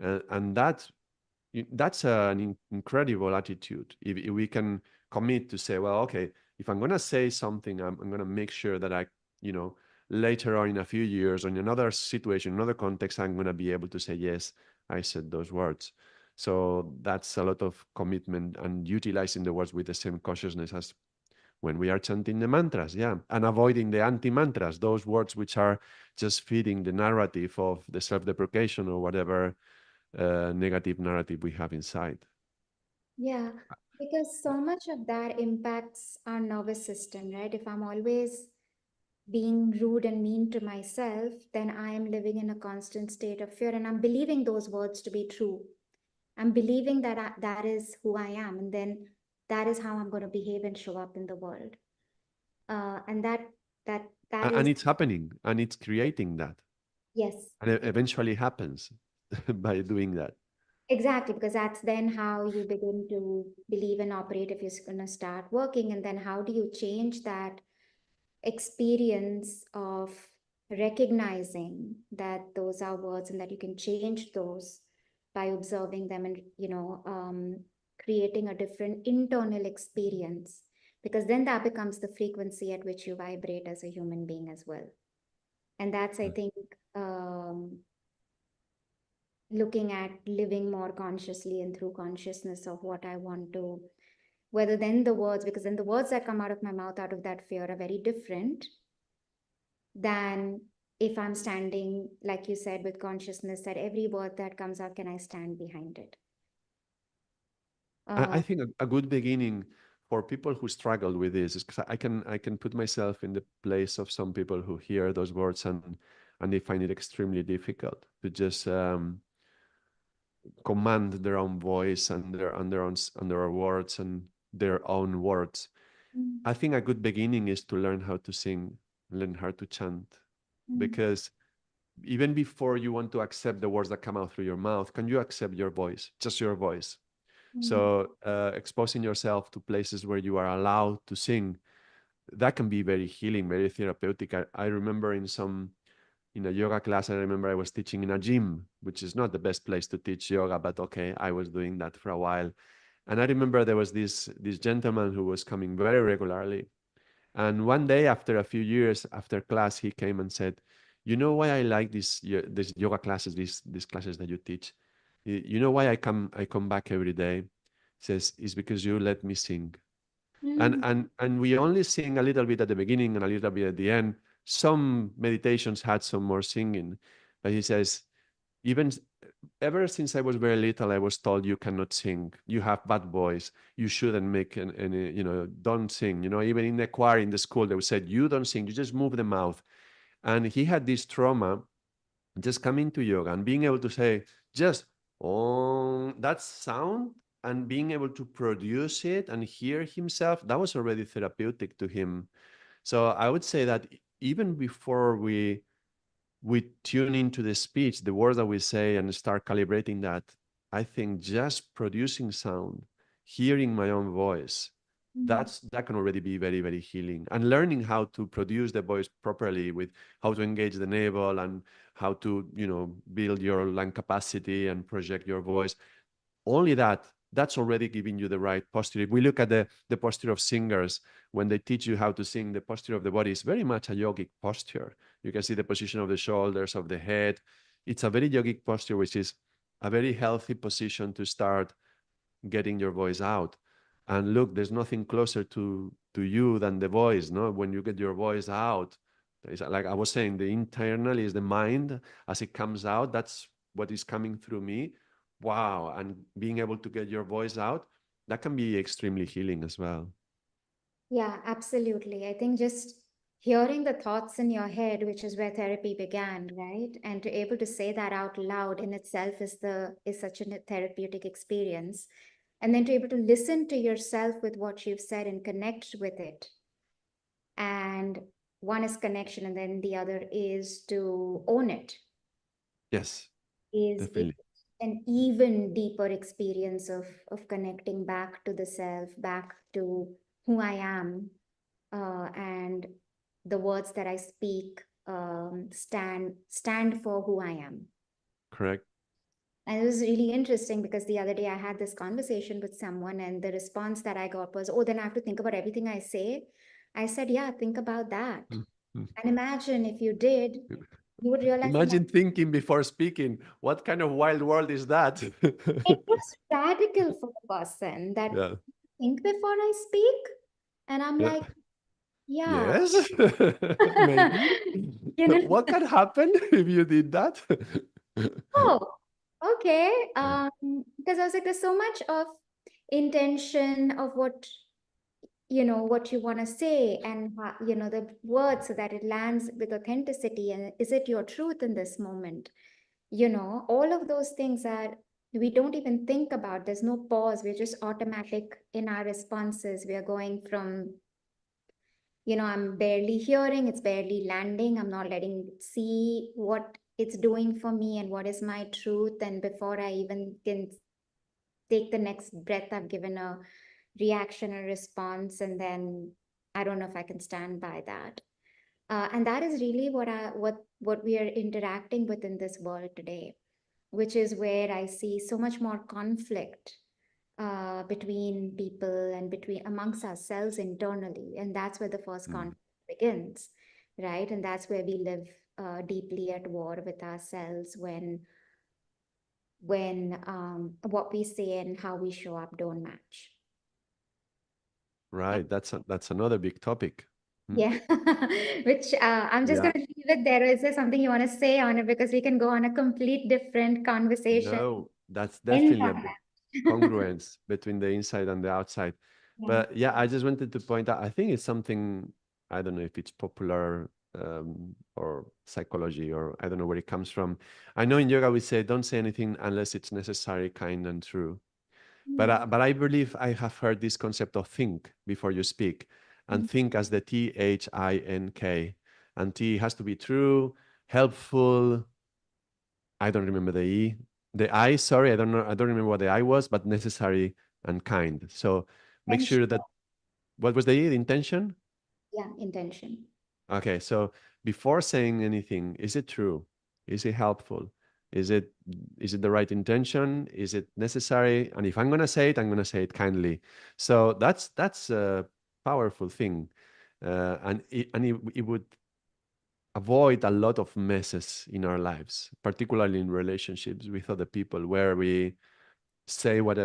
And that's an incredible attitude. If we can commit to say, well, okay, if I'm going to say something, I'm going to make sure that you know, later on in a few years, or in another situation, another context, I'm going to be able to say, yes, I said those words. So that's a lot of commitment and utilizing the words with the same consciousness as when we are chanting the mantras, yeah, and avoiding the anti-mantras, those words which are just feeding the narrative of the self-deprecation or whatever negative narrative we have inside. Yeah, because so much of that impacts our nervous system, right? If I'm always being rude and mean to myself, then I am living in a constant state of fear and I'm believing those words to be true. I'm believing that that is who I am, and then that is how I'm going to behave and show up in the world. And that And is, it's happening and it's creating that. yes, And it eventually happens by doing that. exactly, because that's then how you begin to believe and operate if you're going to start working. And then how do you change that experience of recognizing that those are words and that you can change those by observing them and, creating a different internal experience? Because then that becomes the frequency at which you vibrate as a human being as well. And that's, I think, um, looking at living more consciously and through consciousness of what I want to, whether then the words, because then the words that come out of my mouth out of that fear are very different than if I'm standing, like you said, with consciousness that every word that comes out, can I stand behind it? I Uh, think a good beginning for people who struggle with this is because I can put myself in the place of some people who hear those words and they find it extremely difficult to just command their own voice and their words and their own words. mm, I think a good beginning is to learn how to sing, learn how to chant, mm, because even before you want to accept the words that come out through your mouth, can you accept your voice, just your voice? mm, So exposing yourself to places where you are allowed to sing, that can be very healing, very therapeutic. I remember in a yoga class, I remember I was teaching in a gym, which is not the best place to teach yoga, but okay, I was doing that for a while. And I remember there was this gentleman who was coming very regularly. And one day, after a few years after class, he came and said, "You know why I like this yoga classes, these classes that you teach? You know why I come back every day?" He says, "It's because you let me sing." And mm, and and we only sing a little bit at the beginning and a little bit at the end. Some meditations had some more singing, but he says, even ever since I was very little, I was told you cannot sing. You have bad voice. You shouldn't make any, don't sing. Even in the choir in the school, they would say, you don't sing. You just move the mouth. And he had this trauma just coming to yoga and being able to say, just that sound and being able to produce it and hear himself, that was already therapeutic to him. So I would say that even before we tune into the speech, the words that we say, and start calibrating that, I think just producing sound, hearing my own voice, that can already be very, very healing. And learning how to produce the voice properly with how to engage the navel and how to, build your lung capacity and project your voice. Only that's already giving you the right posture. If we look at the posture of singers, when they teach you how to sing, the posture of the body is very much a yogic posture. You can see the position of the shoulders, of the head. It's a very yogic posture, which is a very healthy position to start getting your voice out. And look, there's nothing closer to you than the voice, no? When you get your voice out, it's like I was saying, the internal is the mind as it comes out. That's what is coming through me. Wow. And being able to get your voice out, that can be extremely healing as well. Yeah, absolutely. I think just hearing the thoughts in your head, which is where therapy began, right? And to able to say that out loud in itself is such a therapeutic experience. And then to able to listen to yourself with what you've said and connect with it. And one is connection, and then the other is to own it. Yes, Is definitely. an even deeper experience of connecting back to the self, back to who I am, and the words that I speak stand for who I am. Correct. And it was really interesting because the other day I had this conversation with someone, and the response that I got was, "Oh, then I have to think about everything I say." I said, "Yeah, think about that, Mm, mm. and imagine if you did, you would realize that Imagine thinking before speaking. What kind of wild world is that? it was radical for the person that Yeah. think before I speak." And I'm Yeah. like, yeah, Yes, maybe. you know, What can happen if you did that? oh, okay. Because I was like, there's so much of intention of what, what you want to say, and, the words, so that it lands with authenticity. And is it your truth in this moment? All of those things are, we don't even think about. There's no pause. We're just automatic in our responses. We are going from, I'm barely hearing, it's barely landing. I'm not letting it see what it's doing for me and what is my truth. And before I even can take the next breath, I've given a reaction or response. And then I don't know if I can stand by that. And that is really what we are interacting with in this world today, which is where I see so much more conflict between people and between amongst ourselves internally, and that's where the first Mm, conflict begins, right? And that's where we live deeply at war with ourselves when what we say and how we show up don't match. right. That's another big topic. Mm, Yeah, which I'm just yeah. going to leave it there. Is there something you want to say on it? Because we can go on a complete different conversation No, that's in definitely a big that. congruence between the inside and the outside. Yeah. But yeah, I just wanted to point out, I think it's something, I don't know if it's popular or psychology, or I don't know where it comes from. I know in yoga we say, don't say anything unless it's necessary, kind, and true. Mm, But I believe I have heard this concept of think before you speak, and mm, think as the THINK. And T has to be true, helpful. I don't remember the E. The I, sorry, I don't know. I don't remember what the I was, but necessary and kind. So make Intention. sure that, what was the E? The intention? Yeah, intention. Okay. So before saying anything, is it true? Is it helpful? Is it is it the right intention? Is it necessary? And if I'm gonna say it, I'm gonna say it kindly. So that's a powerful thing, and it would avoid a lot of messes in our lives, particularly in relationships with other people, where we say well,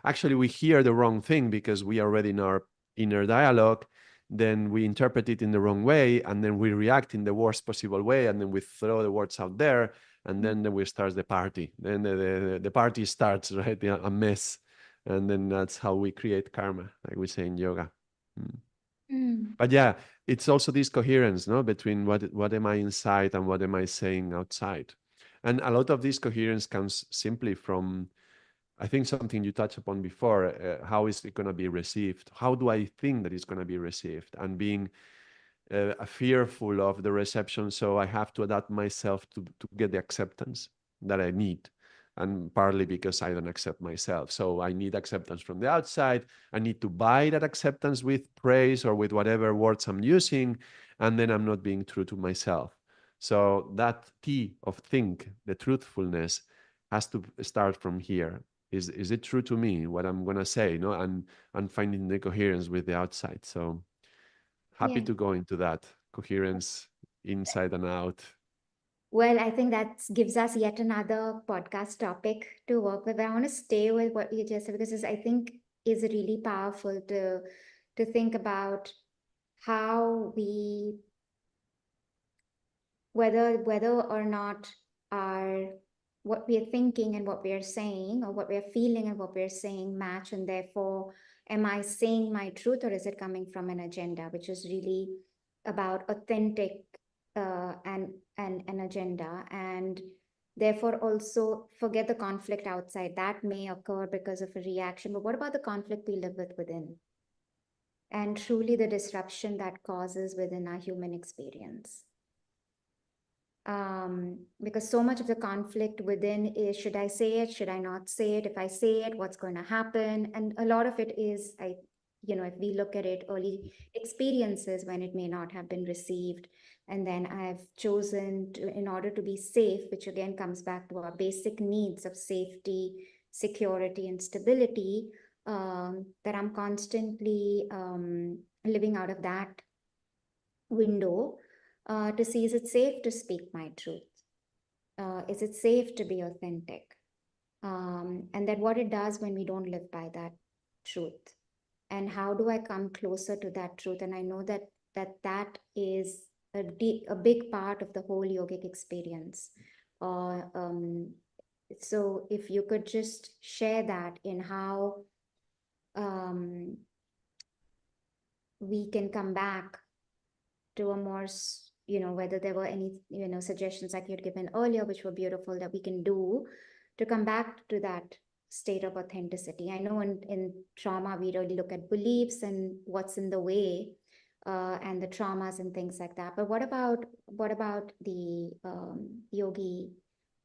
actually we hear the wrong thing because we are already in our inner dialogue. Then we interpret it in the wrong way, and then we react in the worst possible way, and then we throw the words out there, and then we start the party. Then the party starts, right? A mess. And then that's how we create karma, like we say in yoga. Mm. Mm, But yeah, it's also this coherence, no, between what am I inside and what am I saying outside. And a lot of this coherence comes simply from, I think, something you touched upon before. How is it going to be received? How do I think that it's going to be received? And being fearful of the reception, so I have to adapt myself to get the acceptance. that I need. And partly because I don't accept myself. So I need acceptance from the outside. I need to buy that acceptance with praise or with whatever words I'm using. And then I'm not being true to myself. So that T of think, the truthfulness, has to start from here. Is it true to me, what I'm gonna say? And finding the coherence with the outside. So happy Yeah. to go into that coherence inside and out. Well, I think that gives us yet another podcast topic to work with. But I want to stay with what you just said because I think is really powerful to think about how we whether or not our what we are thinking and what we are saying, or what we are feeling and what we are saying match, and therefore am I saying my truth, or is it coming from an agenda, which is really about authentic and an agenda. And therefore also forget the conflict outside that may occur because of a reaction, but what about the conflict we live with within, and truly the disruption that causes within our human experience. Because so much of the conflict within is, should I say it, should I not say it, if I say it, what's going to happen? And a lot of it is, if we look at it, early experiences when it may not have been received, and then I've chosen to, in order to be safe, which again comes back to our basic needs of safety, security, and stability, that I'm constantly living out of that window, to see, is it safe to speak my truth? Is it safe to be authentic? And that what it does when we don't live by that truth. And how do I come closer to that truth? And I know that is a big part of the whole yogic experience. Uh, um, so if you could just share that in how um, we can come back to a more, whether there were any, suggestions like you'd given earlier, which were beautiful, that we can do to come back to that state of authenticity. I know in trauma, we really look at beliefs and what's in the way, and the traumas and things like that. But what about the yogi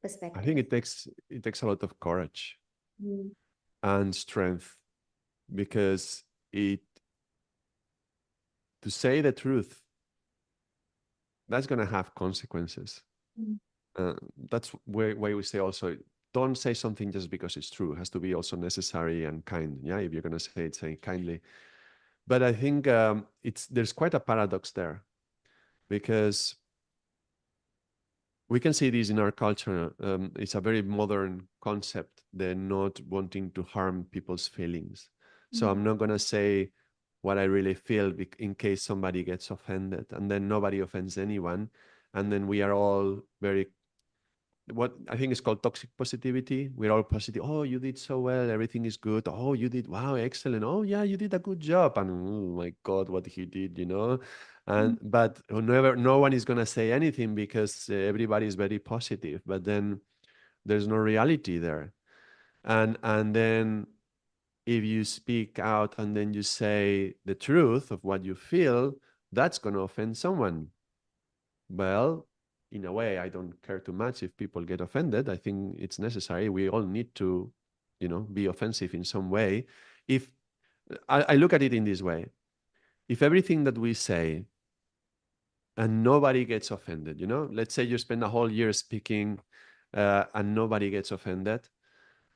I think perspective? it takes a lot of courage Mm, and strength, because it to say the truth, that's going to have consequences. mm, uh, that's why we say also, don't say something just because it's true. It has to be also necessary and kind. Yeah, if you're going to say it, say it kindly. But I think there's quite a paradox there, because we can see this in our culture. It's a very modern concept, the not wanting to harm people's feelings. So mm, I'm not going to say what I really feel in case somebody gets offended, and then nobody offends anyone. And then we are all very, what I think is called toxic positivity. We're all positive. Oh, you did so well. Everything is good. Oh, you did, wow, excellent. Oh, yeah, you did a good job. And oh my God, what he did. mm, But no one is gonna say anything because everybody is very positive. But then there's no reality there. And then if you speak out and then you say the truth of what you feel, that's gonna offend someone. Well, in a way, I don't care too much if people get offended. I think it's necessary. We all need to, be offensive in some way. If I look at it in this way, if everything that we say and nobody gets offended, let's say you spend a whole year speaking, and nobody gets offended,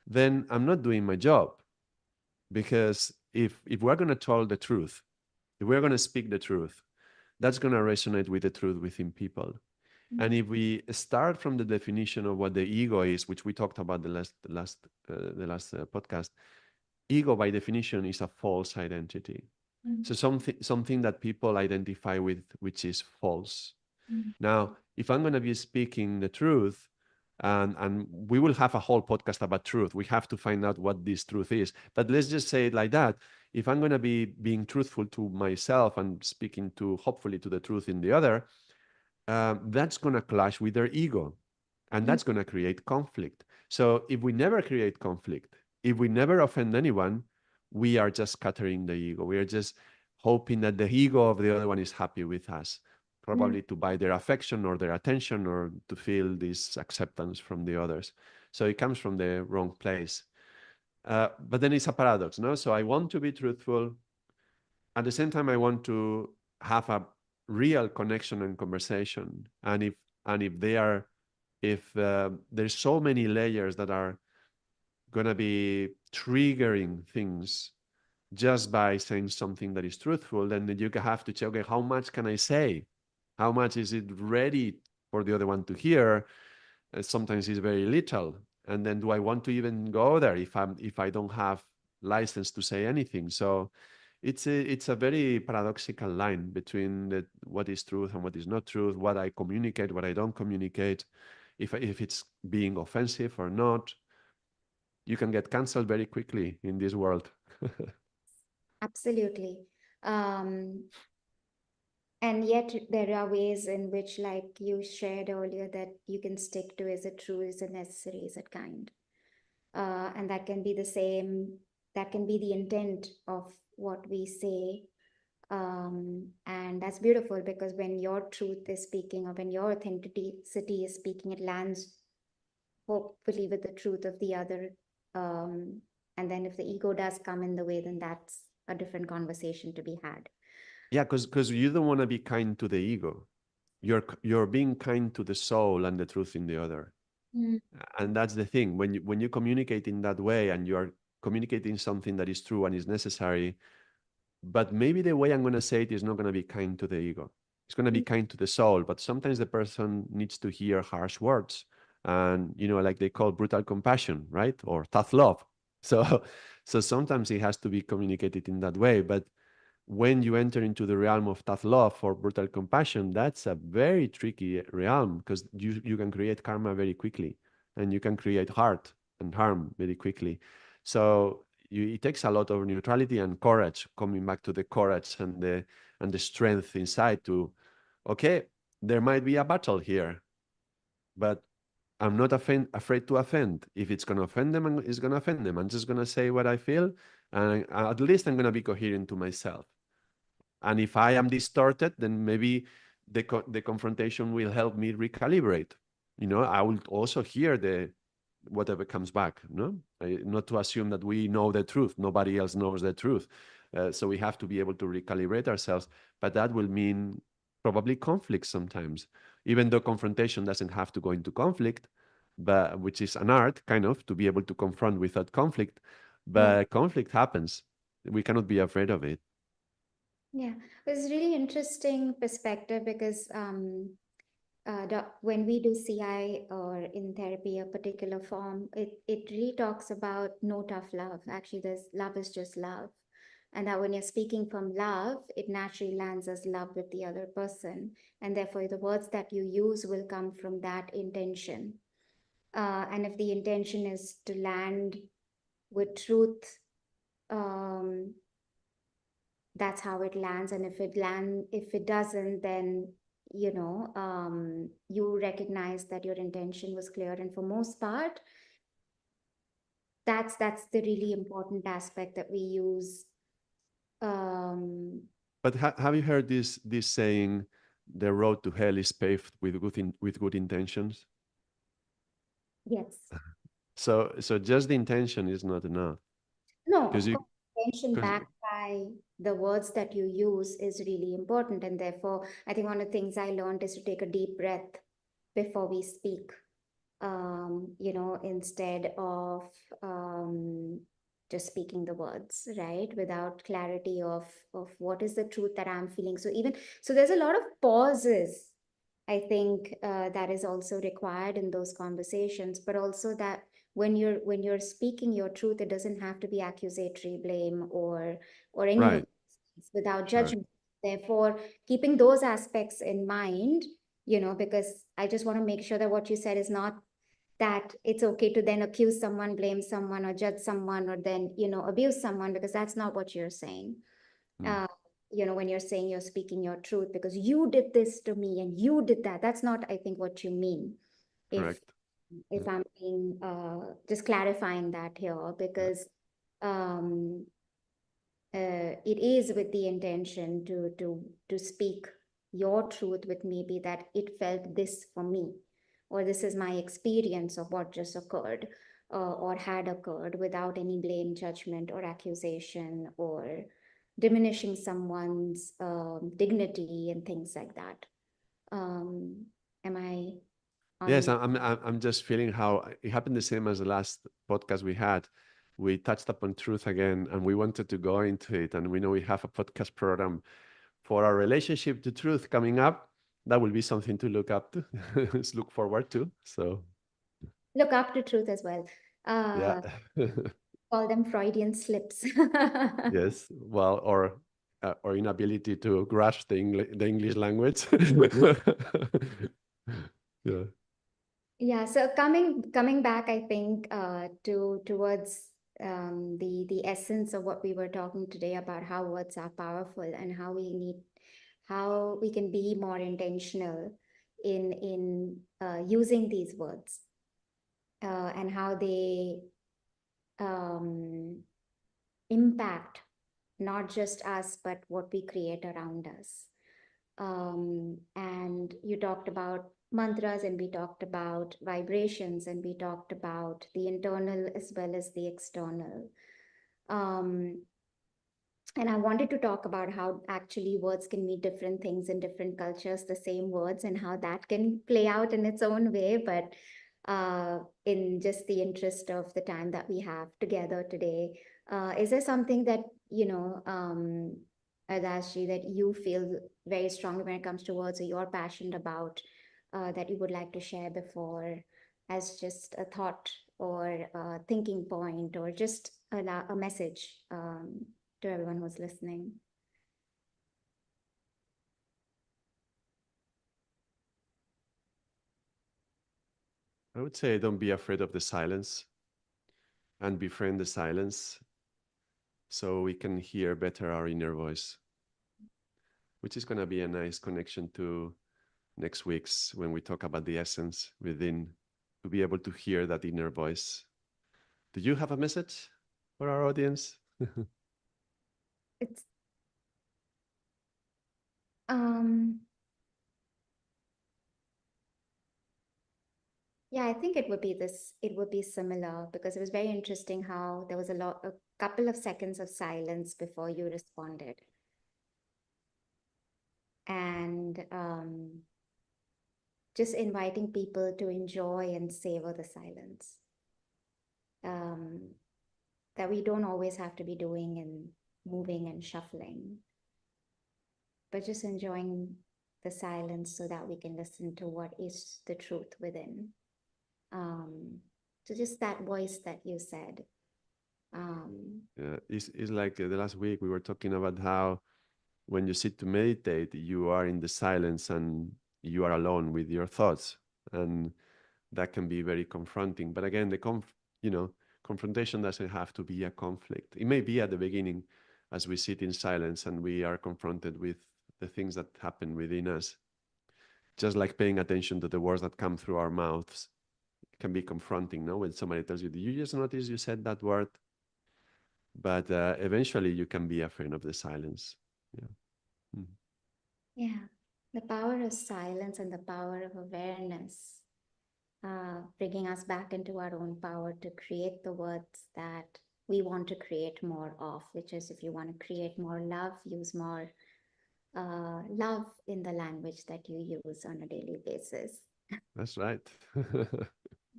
then I'm not doing my job. Because if we're going to tell the truth, if we're going to speak the truth, that's going to resonate with the truth within people. And if we start from the definition of what the ego is, which we talked about the last podcast, ego by definition is a false identity. mm, So something that people identify with, which is false. mm, Now, if I'm going to be speaking the truth, and we will have a whole podcast about truth, we have to find out what this truth is. But let's just say it like that. If I'm going to be being truthful to myself and speaking to, hopefully, to the truth in the other, that's going to clash with their ego, and mm, that's going to create conflict. So if we never create conflict, if we never offend anyone, we are just scattering the ego. We are just hoping that the ego of the other one is happy with us. Mm. probably to buy their affection or their attention or to feel this acceptance from the others. So it comes from the wrong place. But then it's a paradox, no? So I want to be truthful. At the same time, I want to have a real connection and conversation. And if there's so many layers that are gonna be triggering things just by saying something that is truthful, then you have to check, okay, how much can I say? How much is it ready for the other one to hear? Sometimes it's very little. And then do I want to even go there if I don't have license to say anything? So it's a very paradoxical line between what is truth and what is not truth, what I communicate, what I don't communicate, if it's being offensive or not. You can get canceled very quickly in this world. Absolutely. Um, and yet there are ways in which, like you shared earlier, that you can stick to, is it true, is it necessary, is it kind? And that can be the same, that can be the intent of what we say. And that's beautiful, because when your truth is speaking, or when your authenticity is speaking, it lands hopefully with the truth of the other. And then if the ego does come in the way, then that's a different conversation to be had. Yeah, because you don't want to be kind to the ego. You're being kind to the soul and the truth in the other. Mm. And that's the thing. When you communicate in that way and you're communicating something that is true and is necessary, but maybe the way I'm going to say it is not going to be kind to the ego. It's going to be kind to the soul, but sometimes the person needs to hear harsh words, and like they call brutal compassion, right? Or tough love. So so sometimes it has to be communicated in that way. But when you enter into the realm of tough love or brutal compassion, that's a very tricky realm, because you can create karma very quickly, and you can create hurt and harm very quickly. So it takes a lot of neutrality and courage, coming back to the courage and the strength inside to, okay, there might be a battle here, but I'm not afraid to offend. If it's going to offend them, it's going to offend them. I'm just going to say what I feel, and at least I'm going to be coherent to myself. And if I am distorted, then maybe the confrontation will help me recalibrate. I will also hear the whatever comes back. No, not to assume that we know the truth. Nobody else knows the truth. So we have to be able to recalibrate ourselves. But that will mean probably conflict sometimes, even though confrontation doesn't have to go into conflict, but which is an art, kind of, to be able to confront without conflict. Yeah. But conflict happens. We cannot be afraid of it. Yeah, it's really interesting perspective, because when we do CI or in therapy, a particular form, it really talks about no tough love. Actually, there's love is just love. And that when you're speaking from love, it naturally lands as love with the other person. And therefore, the words that you use will come from that intention. And if the intention is to land with truth, um, that's how it lands. And if it doesn't, then you recognize that your intention was clear. And for most part, that's the really important aspect that we use. um But have you heard this saying, "The road to hell is paved with with good intentions"? yes. So just the intention is not enough, No, because of you course, intention because backed by the words that you use is really important. And therefore, I think one of the things I learned is to take a deep breath before we speak. Instead of just speaking the words, right, without clarity of what is the truth that I'm feeling. So there's a lot of pauses, I think, that is also required in those conversations, but also that when you're speaking your truth, it doesn't have to be accusatory, blame, or any of right, these, without right, judgment. Therefore, keeping those aspects in mind, because I just want to make sure that what you said is not that it's okay to then accuse someone, blame someone, or judge someone, or then abuse someone, because that's not what you're saying. mm, uh, when you're saying you're speaking your truth because you did this to me and you did that, that's not, I think, what you mean. if correct. if Mm, I'm being just clarifying that here, yeah. because it is with the intention to speak your truth with me be that it felt this for me, or this is my experience of what just occurred, or had occurred, without any blame, judgment, or accusation, or diminishing someone's dignity and things like that. Am I Yes, on? I'm just feeling how it happened the same as the last podcast we had. We touched upon truth again, and we wanted to go into it. And we know we have a podcast program for our relationship to truth coming up. That will be something to look up to, look forward to. So Look up to truth as well. yeah, Call them Freudian slips. yes. Well, or inability to grasp the English language. Yeah. Yeah, so coming back, I think towards the essence of what we were talking today about how words are powerful and how we can be more intentional in using these words, and how they um, impact not just us but what we create around us. And you talked about mantras, and we talked about vibrations, and we talked about the internal as well as the external. Um, and I wanted to talk about how actually words can mean different things in different cultures, the same words, and how that can play out in its own way. But in just the interest of the time that we have together today, is there something that, Ardasji, that you feel very strongly when it comes to words, or you're passionate about, that you would like to share before, as just a thought or a thinking point, or just a message? To everyone who's listening. I would say don't be afraid of the silence and befriend the silence so we can hear better our inner voice, which is going to be a nice connection to next week's when we talk about the essence within, to be able to hear that inner voice. Do you have a message for our audience? It's um yeah, I think it would be similar, because it was very interesting how there was a couple of seconds of silence before you responded. And just inviting people to enjoy and savor the silence. Um, that we don't always have to be doing and moving and shuffling, but just enjoying the silence so that we can listen to what is the truth within. Um, so just that voice that you said. Yeah, it's like the last week we were talking about how when you sit to meditate, you are in the silence and you are alone with your thoughts. And that can be very confronting. But again, you know, confrontation doesn't have to be a conflict. It may be at the beginning as we sit in silence and we are confronted with the things that happen within us. Just like paying attention to the words that come through our mouths can be confronting, no? When somebody tells you, "Did you just notice you said that word?" But eventually you can be a friend of the silence. Yeah. Mhm. Yeah, the power of silence and the power of awareness, bringing us back into our own power to create the words that we want to create more of, which is, if you want to create more love, use more love in the language that you use on a daily basis. That's right.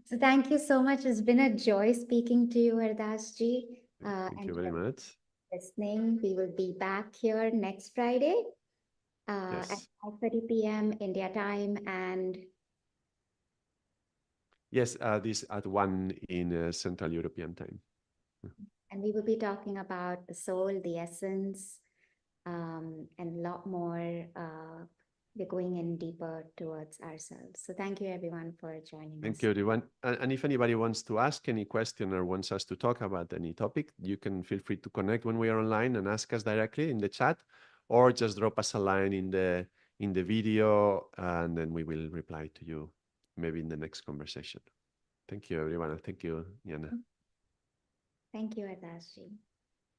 So thank you so much. It's been a joy speaking to you, Ardasji, Thank and you to very everyone much. listening. We will be back here next Friday at Yes. 5:30 p.m. India time, and Yes, this at 1 in Central European time. we will be talking about the soul, the essence, and a lot more. We're going in deeper towards ourselves. So thank you, everyone, for joining Thank us. you, everyone. And if anybody wants to ask any question or wants us to talk about any topic, you can feel free to connect when we are online and ask us directly in the chat, or just drop us a line in the video, and then we will reply to you maybe in the next conversation. Thank you, everyone, and thank you, Nyana. Thank you, Ardasji.